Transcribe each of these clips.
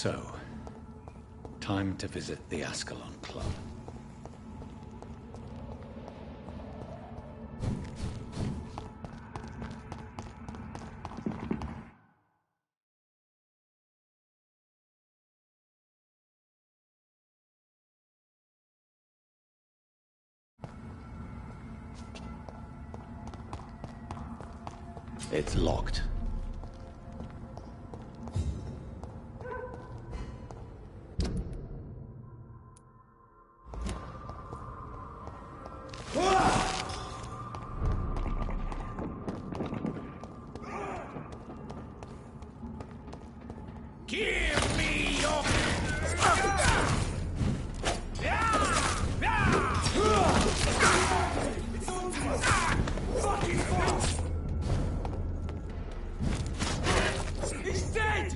So, time to visit the Ascalon Club. It's locked. Give me your... He's dead!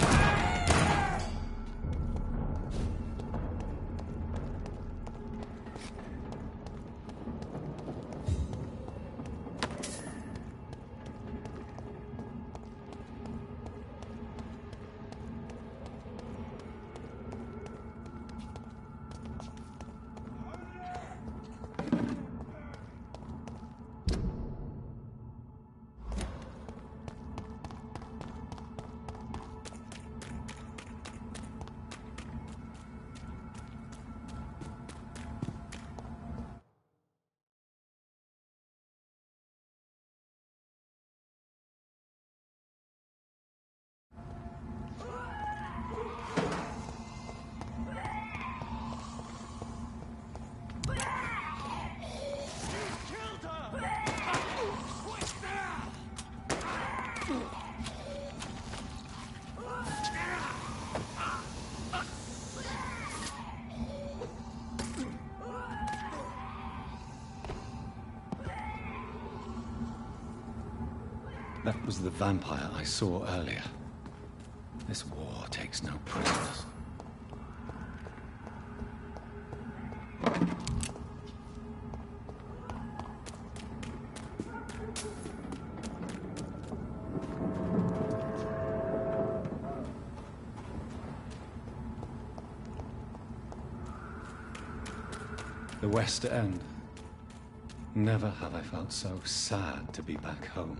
That was the vampire I saw earlier. This war takes no prisoners. The West End. Never have I felt so sad to be back home.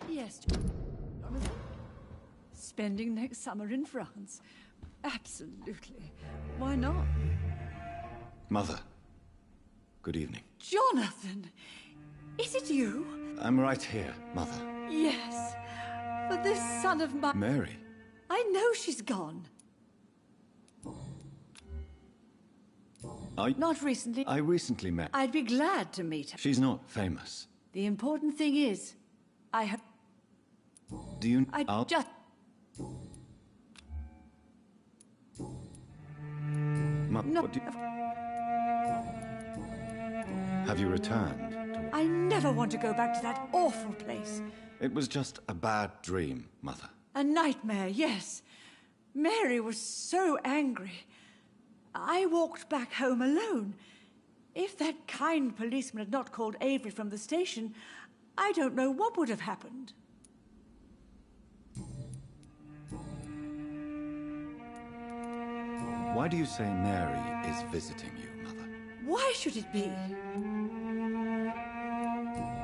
Yes, Jonathan. Spending next summer in France. Absolutely. Why not? Mother, good evening. Jonathan! Is it you? I'm right here, Mother. Yes. But this son of mine... Mary? I know she's gone. Not recently. I recently met... I'd be glad to meet her. She's not famous. The important thing is, I have... Do you... I just... No. What do you... Have you returned to... I never want to go back to that awful place. It was just a bad dream, Mother. A nightmare, yes. Mary was so angry. I walked back home alone. If that kind policeman had not called Avery from the station, I don't know what would have happened. Why do you say Mary is visiting you, Mother? Why should it be?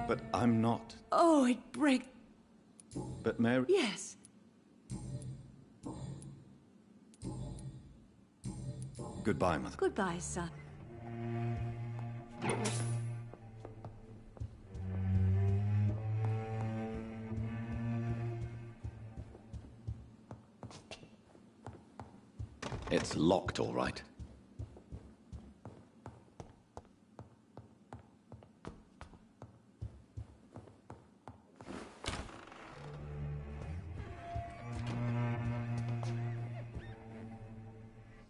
But I'm not. Oh, it breaks. But Mary... Yes. Goodbye, Mother. Goodbye, son. It's locked, all right.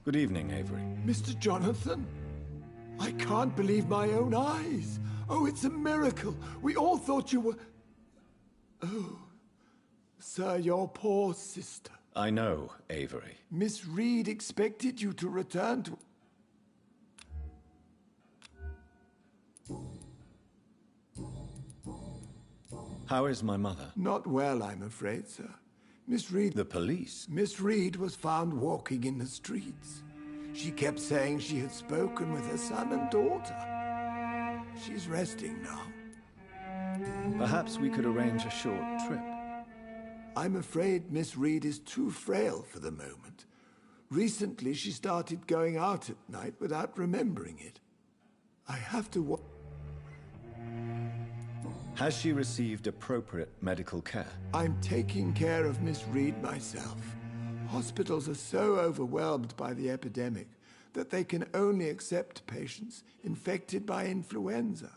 Good evening, Avery. Mr. Jonathan? I can't believe my own eyes. Oh, it's a miracle. We all thought you were... Oh, sir, your poor sister. I know, Avery. Miss Reed expected you to return to... How is my mother? Not well, I'm afraid, sir. Miss Reed... The police? Miss Reed was found walking in the streets. She kept saying she had spoken with her son and daughter. She's resting now. Perhaps we could arrange a short trip. I'm afraid Miss Reed is too frail for the moment. Recently, she started going out at night without remembering it. I have to Has she received appropriate medical care? I'm taking care of Miss Reed myself. Hospitals are so overwhelmed by the epidemic that they can only accept patients infected by influenza.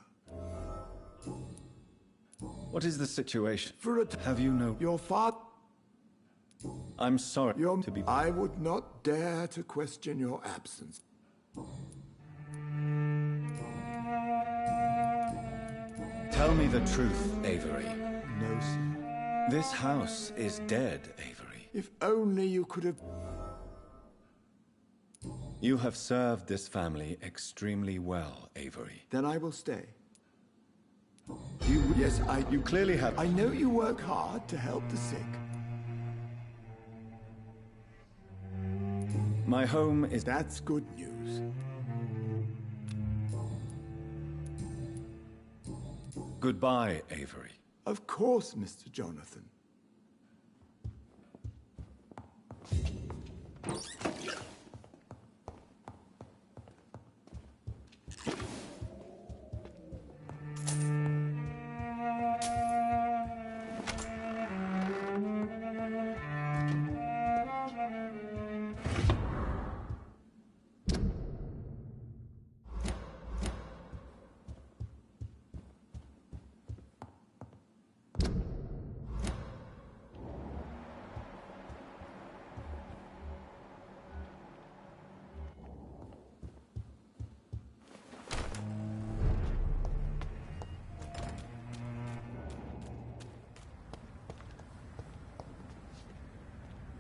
What is the situation? For a Have you no... Your father... I'm sorry to be... I would not dare to question your absence. Tell me the truth, Avery. No, sir. This house is dead, Avery. If only you could have... You have served this family extremely well, Avery. Then I will stay. You clearly have... I know you work hard to help the sick. My home is... That's good news. Goodbye, Avery. Of course, Mr. Jonathan.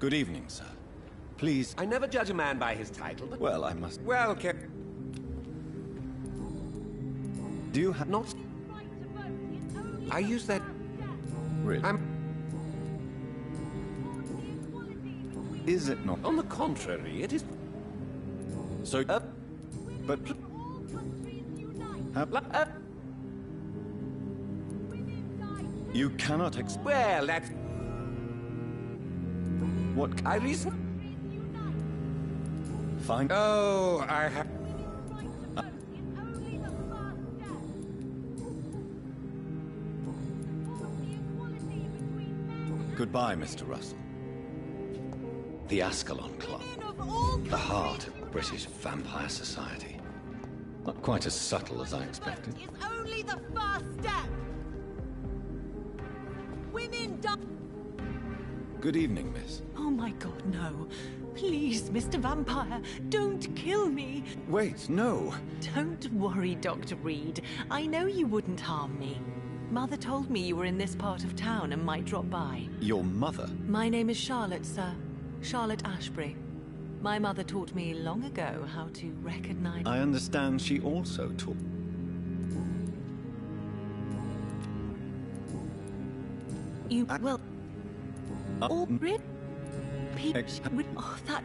Good evening, sir. Please... I never judge a man by his title, but... Well, I must... Well, Captain... Do you have... Not... I use that... Really? Is it not? On the contrary, it is... So... But... You cannot Well, that's... What... I reason... Fine. Oh, I have... Goodbye, Mr. Russell. The Ascalon Club. The heart of British vampire society. Not quite as subtle as I expected. It's only the first step. Women die. Good evening, miss. Oh my God, no. Please, Mr. Vampire, don't kill me. Wait, no. Don't worry, Dr. Reed. I know you wouldn't harm me. Mother told me you were in this part of town and might drop by. Your mother? My name is Charlotte, sir. Charlotte Ashbury. My mother taught me long ago how to recognize... I understand she also taught... You... well... All Brit... People... Ex- Oh, that...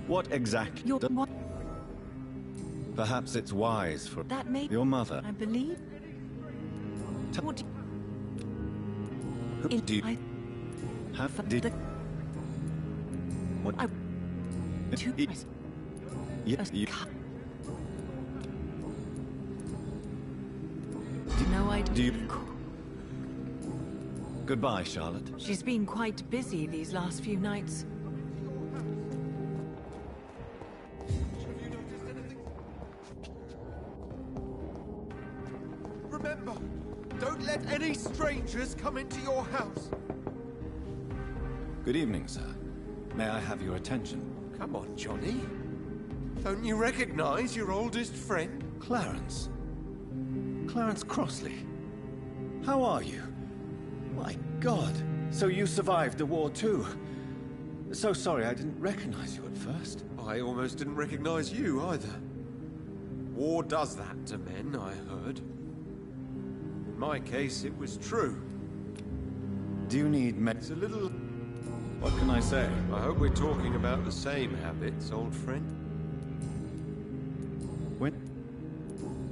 What exactly... You're... What... Perhaps it's wise for That may... your mother. I believe... What Who do you I... have? Did... The... What? I... To... Yes, you... No, I... Do you... Goodbye, Charlotte. She's been quite busy these last few nights. Remember, don't let any strangers come into your house. Good evening, sir. May I have your attention? Come on, Johnny. Don't you recognize your oldest friend? Clarence. Clarence Crossley. How are you? My God. So you survived the war too. So sorry I didn't recognize you at first. I almost didn't recognize you either. War does that to men, I heard. In my case, it was true. Do you need It's a little... What can I say? I hope we're talking about the same habits, old friend. When?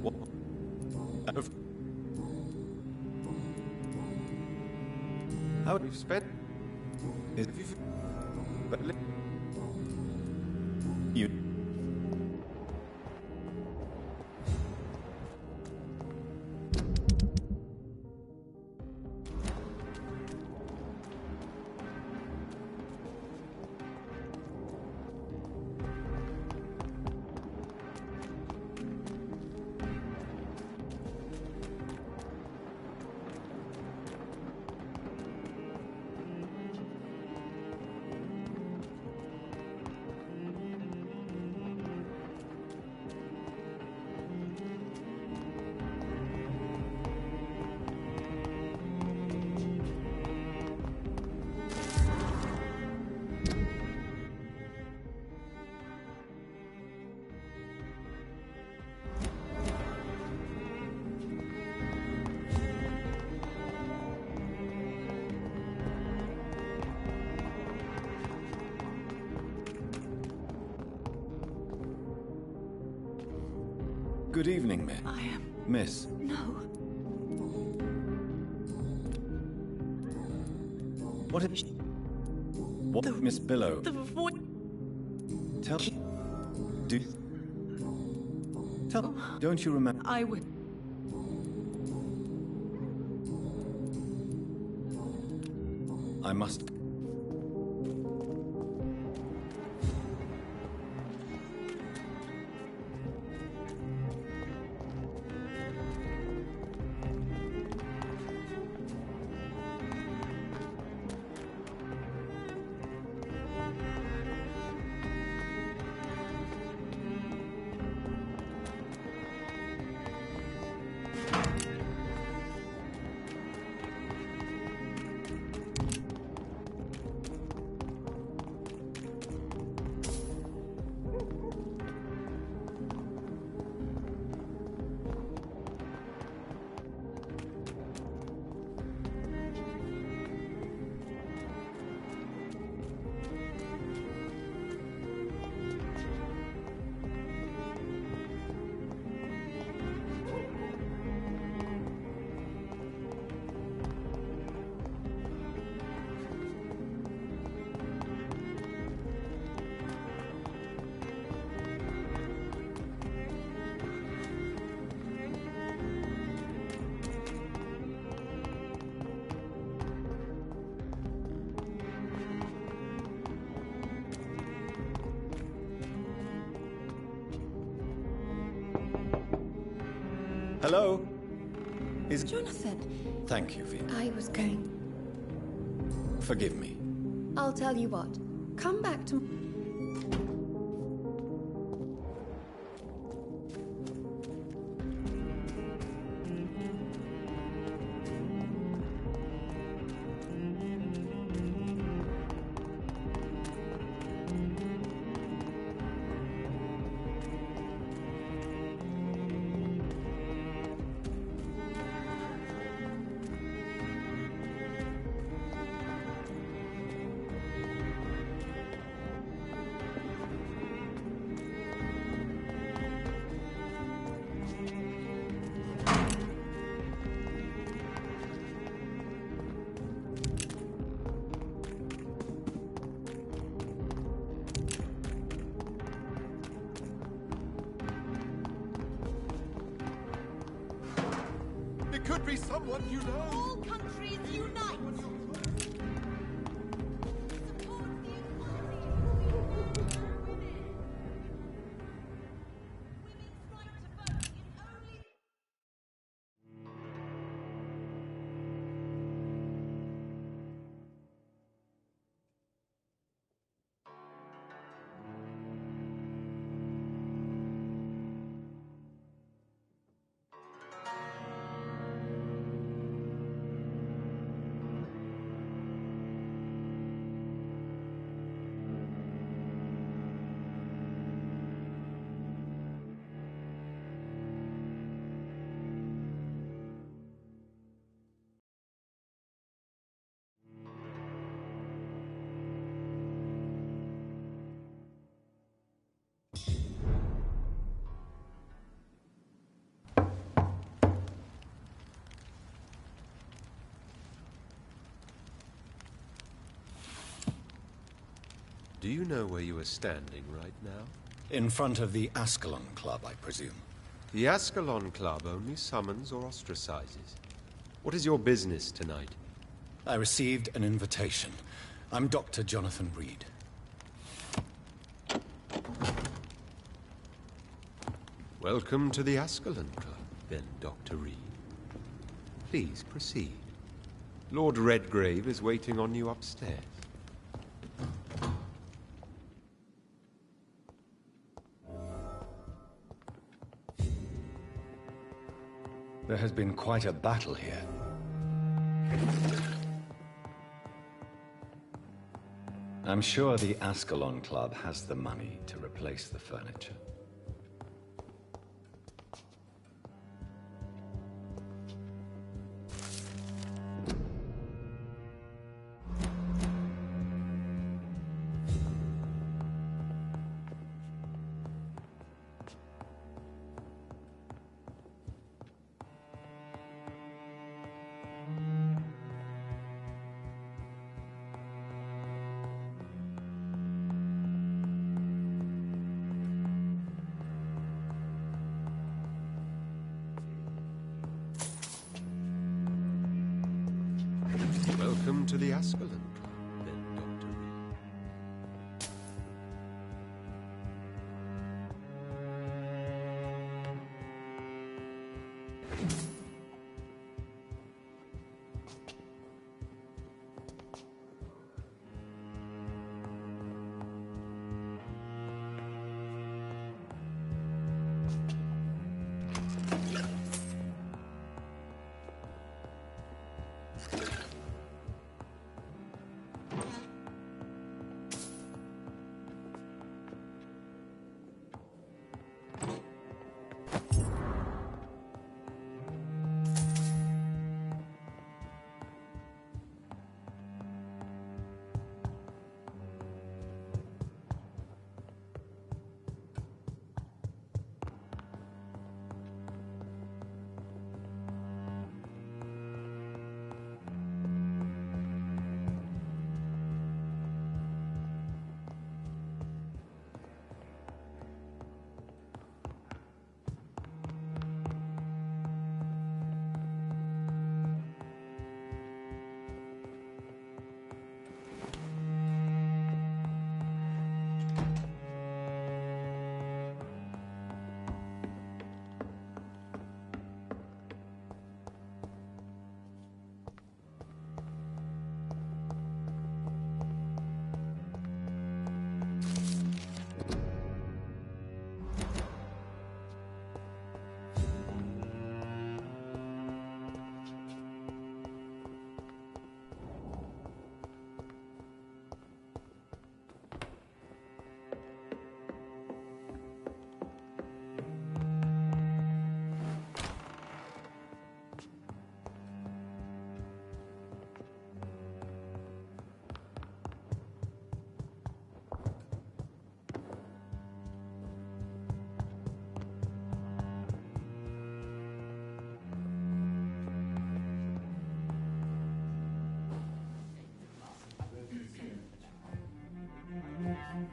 What? How We've spent... is Have you... But... you? Good evening, Miss. I am... Miss. No. What is... What, Miss Billow? The voice... Tell... Do... Tell... Don't you remember? I would... I must... Hello? Is... Jonathan, Thank you, Vina. I was going... Forgive me. I'll tell you what. Come back to... could be someone you know. All countries unite! Do you know where you are standing right now? In front of the Ascalon Club, I presume. The Ascalon Club only summons or ostracizes. What is your business tonight? I received an invitation. I'm Dr. Jonathan Reed. Welcome to the Ascalon Club, then, Dr. Reed. Please proceed. Lord Redgrave is waiting on you upstairs. There has been quite a battle here. I'm sure the Ascalon Club has the money to replace the furniture. Welcome to the Ascalon Club, then, Dr. Reed.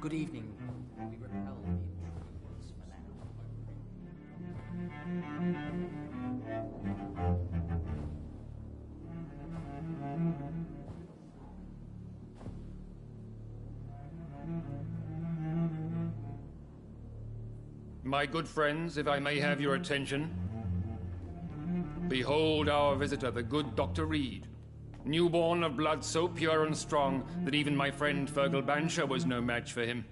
Good evening. We repel the intruders for now. My good friends, if I may have your attention. Behold our visitor, the good Dr. Reed. Newborn of blood so pure and strong that even my friend Fergal Bansher was no match for him.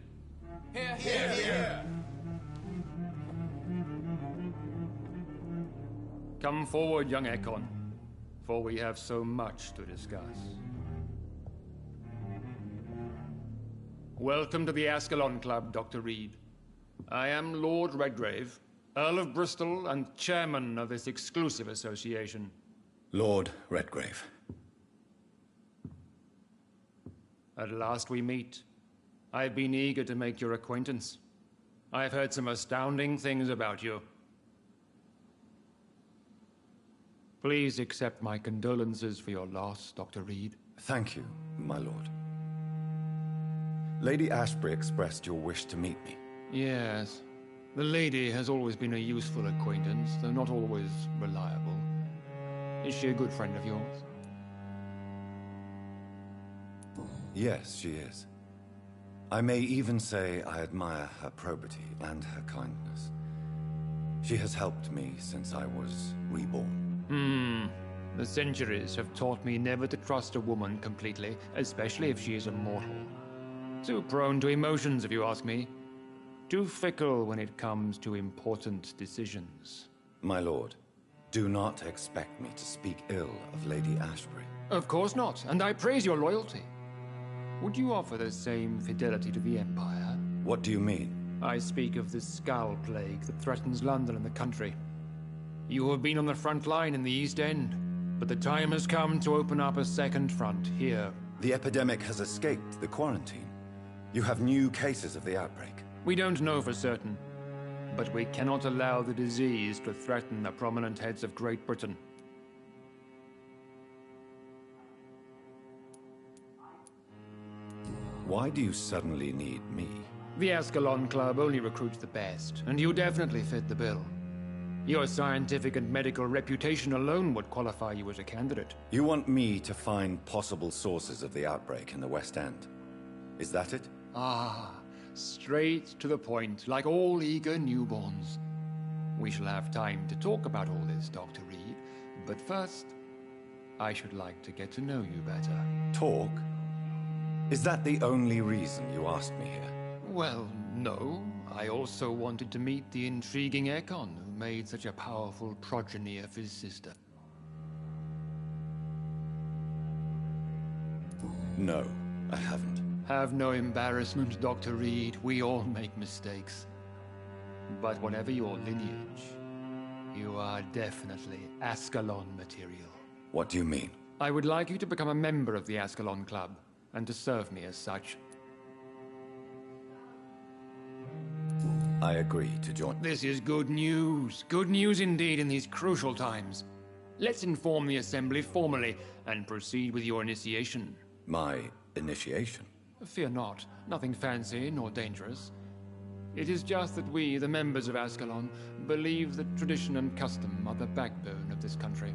Here, here, here. Come forward, young Ekon, for we have so much to discuss. Welcome to the Ascalon Club, Dr. Reed. I am Lord Redgrave, Earl of Bristol and chairman of this exclusive association. Lord Redgrave. At last we meet. I've been eager to make your acquaintance. I've heard some astounding things about you. Please accept my condolences for your loss, Dr. Reed. Thank you, my lord. Lady Ashbury expressed your wish to meet me. Yes. The lady has always been a useful acquaintance, though not always reliable. Is she a good friend of yours? Yes, she is. I may even say I admire her probity and her kindness. She has helped me since I was reborn. The centuries have taught me never to trust a woman completely, especially if she is a mortal. Too prone to emotions, if you ask me. Too fickle when it comes to important decisions. My lord, do not expect me to speak ill of Lady Ashbury. Of course not, and I praise your loyalty. Would you offer the same fidelity to the Empire? What do you mean? I speak of the Skull Plague that threatens London and the country. You have been on the front line in the East End, but the time has come to open up a second front here. The epidemic has escaped the quarantine. You have new cases of the outbreak. We don't know for certain, but we cannot allow the disease to threaten the prominent heads of Great Britain. Why do you suddenly need me? The Ascalon Club only recruits the best, and you definitely fit the bill. Your scientific and medical reputation alone would qualify you as a candidate. You want me to find possible sources of the outbreak in the West End. Is that it? Ah, straight to the point, like all eager newborns. We shall have time to talk about all this, Dr. Reed, but first, I should like to get to know you better. Talk? Is that the only reason you asked me here? Well, no. I also wanted to meet the intriguing Ekon, who made such a powerful progeny of his sister. No, I haven't. Have no embarrassment, Dr. Reed. We all make mistakes. But whatever your lineage, you are definitely Ascalon material. What do you mean? I would like you to become a member of the Ascalon Club, and to serve me as such. I agree to join. This is good news. Good news indeed in these crucial times. Let's inform the Assembly formally and proceed with your initiation. My initiation? Fear not. Nothing fancy nor dangerous. It is just that we, the members of Ascalon, believe that tradition and custom are the backbone of this country.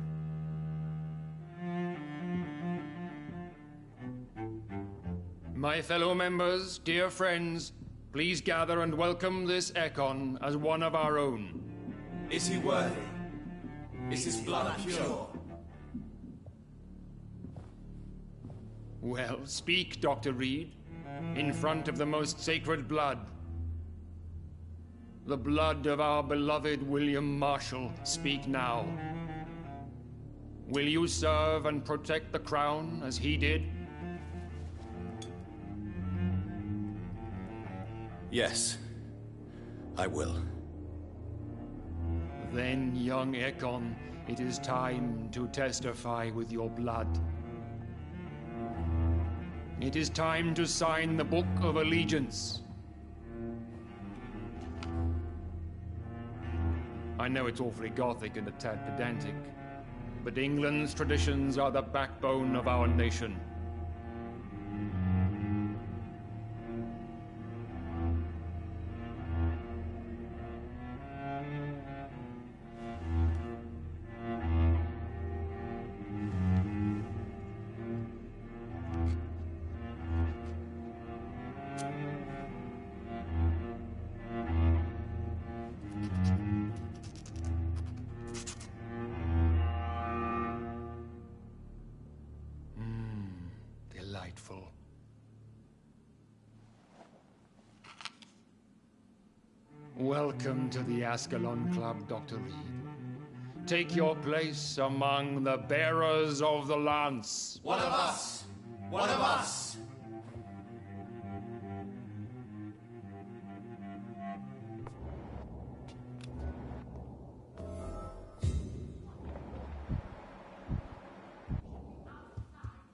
My fellow members, dear friends, please gather and welcome this Ekon as one of our own. Is he worthy? Is his blood pure? Well, speak, Dr. Reed, in front of the most sacred blood. The blood of our beloved William Marshall, speak now. Will you serve and protect the crown as he did? Yes, I will. Then, young Ekon, it is time to testify with your blood. It is time to sign the Book of Allegiance. I know it's awfully gothic and a tad pedantic, but England's traditions are the backbone of our nation. delightful. Welcome to the Ascalon Club, Dr. Reed. Take your place among the bearers of the lance. One of us! One of us!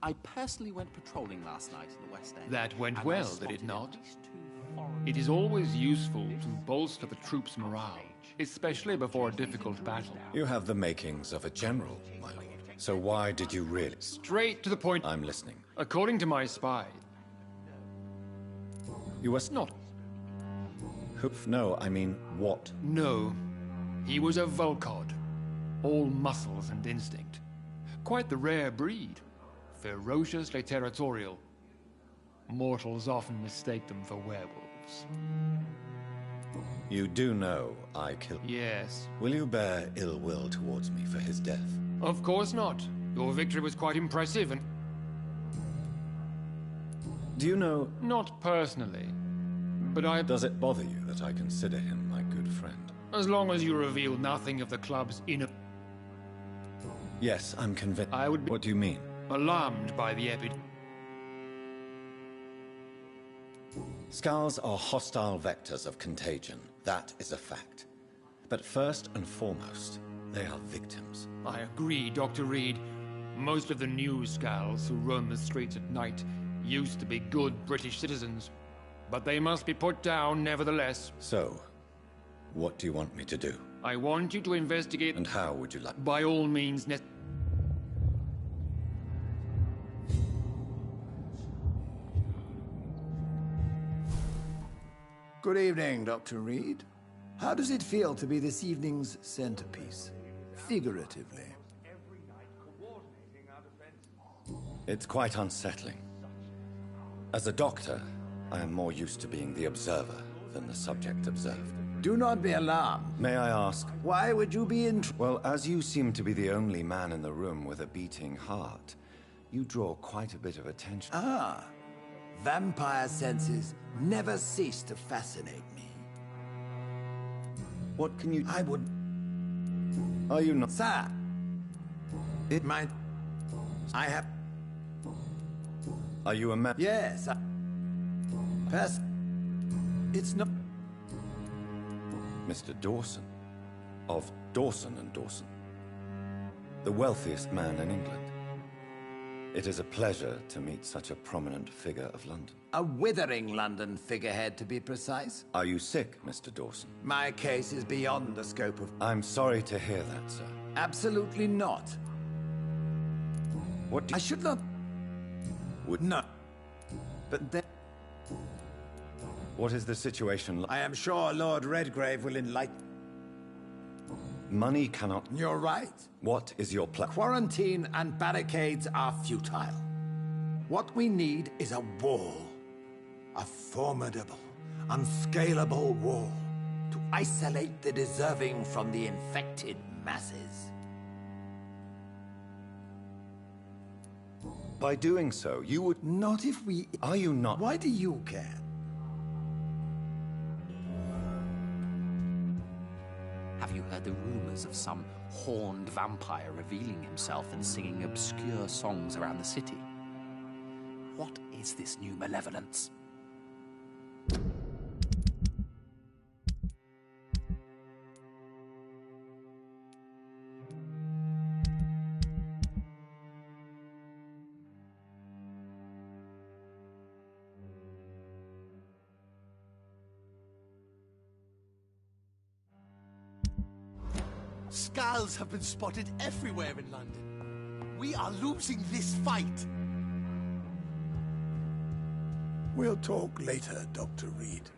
I personally went patrolling last night in the West End. That went and I well, did spotted it not? at least 2 foreign- It is always useful to bolster the troops' morale, especially before a difficult battle. You have the makings of a general, my lord. So why did you really... Straight to the point. I'm listening. According to my spy, You was not. Hoof? No, I mean, what? No. He was a Volcod. All muscles and instinct. Quite the rare breed. Ferociously territorial. Mortals often mistake them for werewolves. You do know I killed... Yes. Will you bear ill will towards me for his death? Of course not. Your victory was quite impressive and... Do you know... Not personally. But I... Does it bother you that I consider him my good friend? As long as you reveal nothing of the club's inner... Yes, I'm convinced. I would be... What do you mean? Alarmed by the Skulls are hostile vectors of contagion. That is a fact. But first and foremost, they are victims. I agree, Dr. Reed. Most of the new Skulls who roam the streets at night used to be good British citizens. But they must be put down nevertheless. So, what do you want me to do? I want you to investigate... And how would you like... By all means, Good evening, Dr. Reed. How does it feel to be this evening's centerpiece? Figuratively. It's quite unsettling. As a doctor, I am more used to being the observer than the subject observed. Do not be alarmed. May I ask... Why would you be in... Well, as you seem to be the only man in the room with a beating heart, you draw quite a bit of attention. Ah. Vampire senses never cease to fascinate me. What can you... I would... Are you not... Sir! It might... I have... Are you a man? Yes, It's not... Mr. Dawson. Of Dawson and Dawson. The wealthiest man in England. It is a pleasure to meet such a prominent figure of London. A withering London figurehead, to be precise. Are you sick, Mr. Dawson? My case is beyond the scope of... I'm sorry to hear that, sir. Absolutely not. What do I should not... Would... No. But then... What is the situation like? I am sure Lord Redgrave will enlighten... Money cannot... You're right. What is your plan? Quarantine and barricades are futile. What we need is a wall. A formidable, unscalable wall to isolate the deserving from the infected masses. By doing so, you would... Not if we... Are you not... Why do you care? Have you heard the rumors of some horned vampire revealing himself and singing obscure songs around the city? What is this new malevolence? Skulls have been spotted everywhere in London. We are losing this fight. We'll talk later, Dr. Reed.